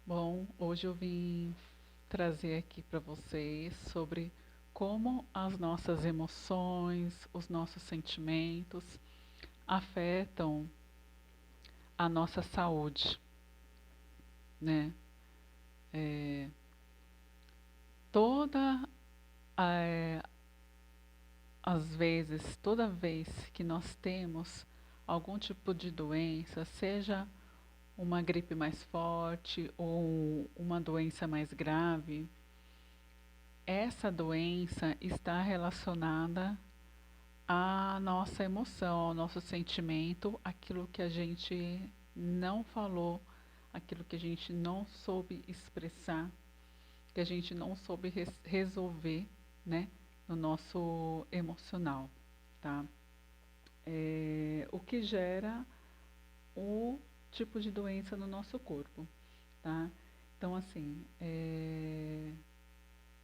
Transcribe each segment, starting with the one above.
Bom, hoje eu vim trazer aqui para vocês sobre como as nossas emoções, os nossos sentimentos afetam a nossa saúde, né? É, toda é, toda vez que nós temos algum tipo de doença, seja uma gripe mais forte ou uma doença mais grave, essa doença está relacionada à nossa emoção, ao nosso sentimento, aquilo que a gente não falou, aquilo que a gente não soube expressar, que a gente não soube resolver, né, no nosso emocional, tá? O que gera o tipo de doença no nosso corpo, tá? Então, assim,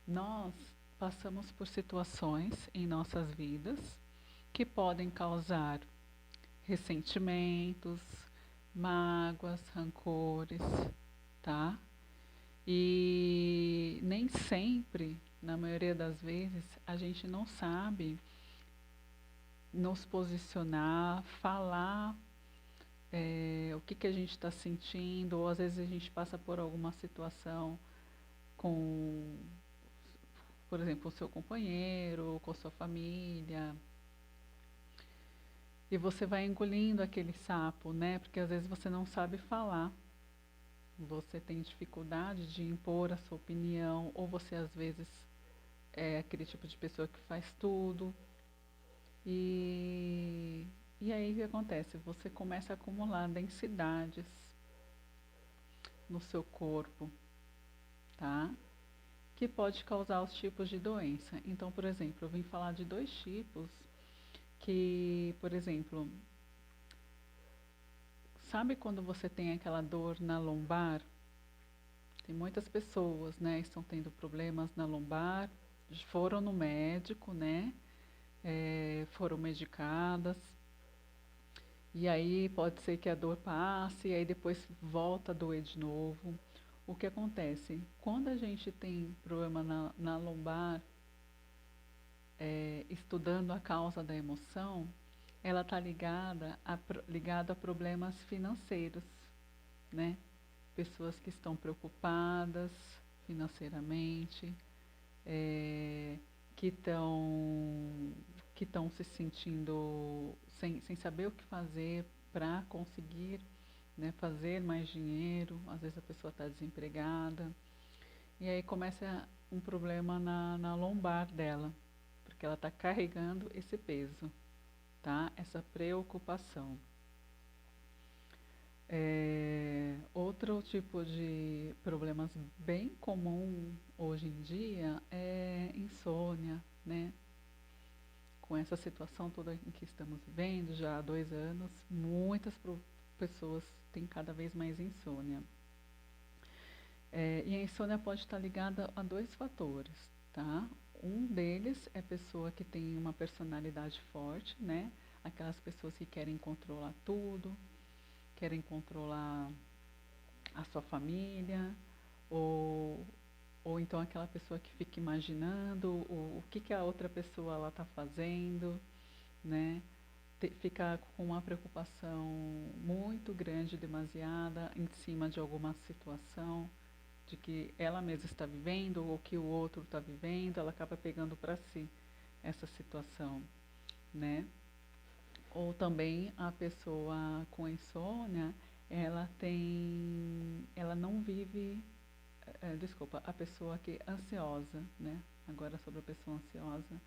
nós passamos por situações em nossas vidas que podem causar ressentimentos, mágoas, rancores, tá? E nem sempre, na maioria das vezes, a gente não sabe nos posicionar, falar o que, que a gente está sentindo, ou às vezes a gente passa por alguma situação com, por exemplo, o seu companheiro, com a sua família, e você vai engolindo aquele sapo, né? Porque às vezes você não sabe falar, você tem dificuldade de impor a sua opinião, ou você às vezes é aquele tipo de pessoa que faz tudo. E, e aí o que acontece? Você começa a acumular densidades no seu corpo, tá? Que pode causar os tipos de doença. Então, por exemplo, eu vim falar de dois tipos que, por exemplo, sabe quando você tem aquela dor na lombar? Tem muitas pessoas, né, estão tendo problemas na lombar, foram no médico, né, foram medicadas, e aí pode ser que a dor passe, e aí depois volta a doer de novo. O que acontece? Quando a gente tem problema na lombar, estudando a causa da emoção, ela está ligada a problemas financeiros, né? Pessoas que estão preocupadas financeiramente, é, que estão se sentindo sem saber o que fazer para conseguir, né, fazer mais dinheiro. Às vezes a pessoa está desempregada e aí começa um problema na lombar dela, porque ela está carregando esse peso, tá? Essa preocupação. Outro tipo de problemas bem comum hoje em dia é insônia, né? Com essa situação toda em que estamos vivendo já há 2 anos, muitas pessoas têm cada vez mais insônia. E a insônia pode estar ligada a dois fatores, tá? Um deles é a pessoa que tem uma personalidade forte, né? Aquelas pessoas que querem controlar tudo, querem controlar a sua família, ou, ou então aquela pessoa que fica imaginando o que, que a outra pessoa está fazendo, né? Fica com uma preocupação muito grande, demasiada, em cima de alguma situação, de que ela mesma está vivendo ou que o outro está vivendo, ela acaba pegando para si essa situação, né? Ou também a pessoa com insônia, ela não vive, desculpa, a pessoa que é ansiosa, né? Agora sobre a pessoa ansiosa,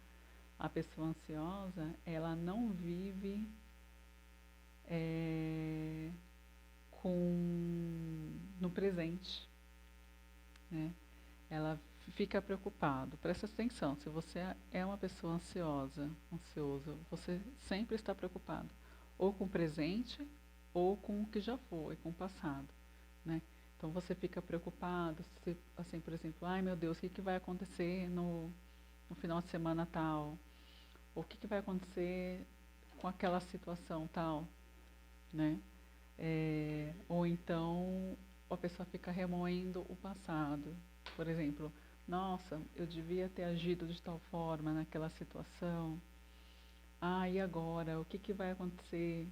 ela não vive é, no presente, né? Ela fica preocupado. Presta atenção, se você é uma pessoa ansioso, você sempre está preocupado, ou com o presente, ou com o que já foi, com o passado, né? Então você fica preocupado, assim, por exemplo, ai meu Deus, o que, que vai acontecer no final de semana tal? O que, que vai acontecer com aquela situação tal, né? Ou então a pessoa fica remoendo o passado. Por exemplo, nossa, eu devia ter agido de tal forma naquela situação. Ah, e agora? O que que vai acontecer?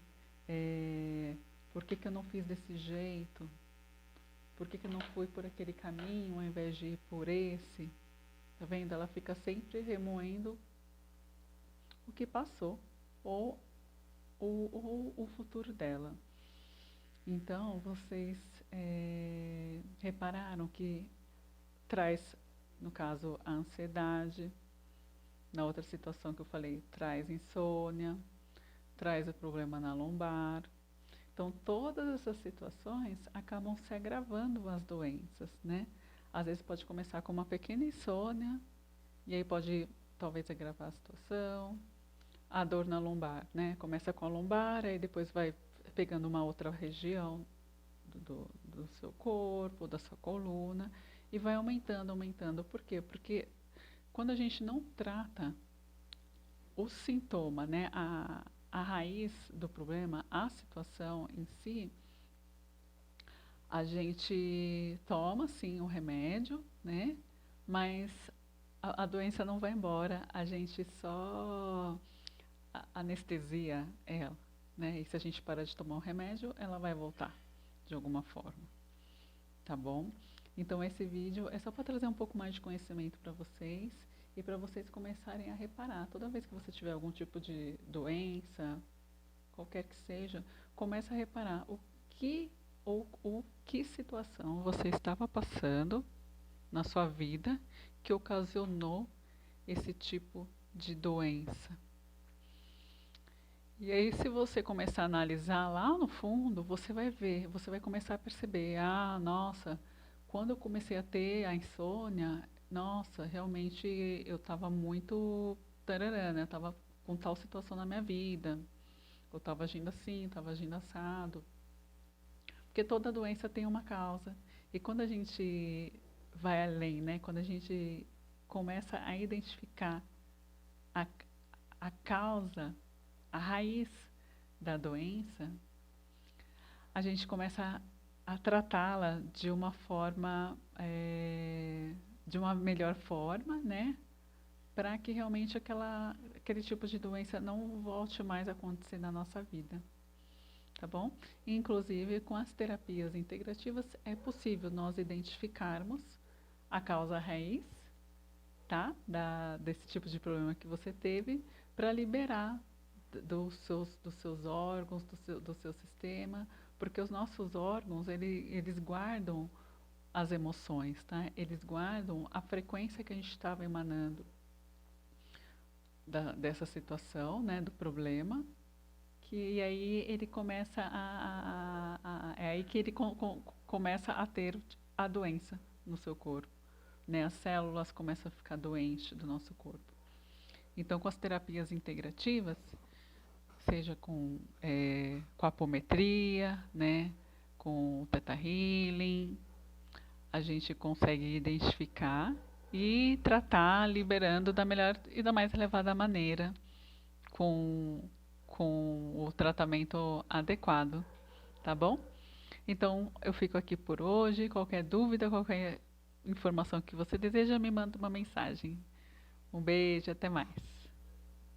Por que que eu não fiz desse jeito? Por que que eu não fui por aquele caminho ao invés de ir por esse? Tá vendo? Ela fica sempre remoendo o que passou ou o futuro dela. Então, vocês repararam que traz, no caso, a ansiedade. Na outra situação que eu falei, traz insônia, traz o problema na lombar. Então, todas essas situações acabam se agravando as doenças, né? Às vezes pode começar com uma pequena insônia, e aí pode talvez agravar a situação. A dor na lombar, né? Começa com a lombar, aí depois vai pegando uma outra região do seu corpo, da sua coluna, e vai aumentando, aumentando. Por quê? Porque quando a gente não trata o sintoma, né? A raiz do problema, a situação em si, a gente toma sim o remédio, né? Mas a doença não vai embora, a gente só anestesia ela, né? E se a gente parar de tomar o remédio, ela vai voltar de alguma forma, tá bom? Então esse vídeo é só para trazer um pouco mais de conhecimento para vocês e para vocês começarem a reparar. Toda vez que você tiver algum tipo de doença, qualquer que seja, comece a reparar o que situação você estava passando na sua vida que ocasionou esse tipo de doença. E aí, se você começar a analisar lá no fundo, você vai ver, você vai começar a perceber, ah, nossa, quando eu comecei a ter a insônia, nossa, realmente eu estava muito tararã, né? Eu estava com tal situação na minha vida, eu estava agindo assim, estava agindo assado. Porque toda doença tem uma causa. E quando a gente vai além, né? Quando a gente começa a identificar a, a causa, a raiz da doença, a gente começa a tratá-la de uma forma, de uma melhor forma, né? Para que realmente aquele tipo de doença não volte mais a acontecer na nossa vida, tá bom? Inclusive, com as terapias integrativas, é possível nós identificarmos a causa raiz, tá? Desse tipo de problema que você teve, para liberar dos seus órgãos, do seu sistema, porque os nossos órgãos, eles guardam as emoções, tá? Eles guardam a frequência que a gente estava emanando dessa situação, né, do problema, que aí ele começa é aí que ele começa a ter a doença no seu corpo, né? As células começam a ficar doentes do nosso corpo. Então, com as terapias integrativas, seja com apometria, né, com o Theta Healing, a gente consegue identificar e tratar, liberando da melhor e da mais elevada maneira, com, com o tratamento adequado, tá bom? Então, eu fico aqui por hoje. Qualquer dúvida, qualquer informação que você deseja, me manda uma mensagem. Um beijo, até mais.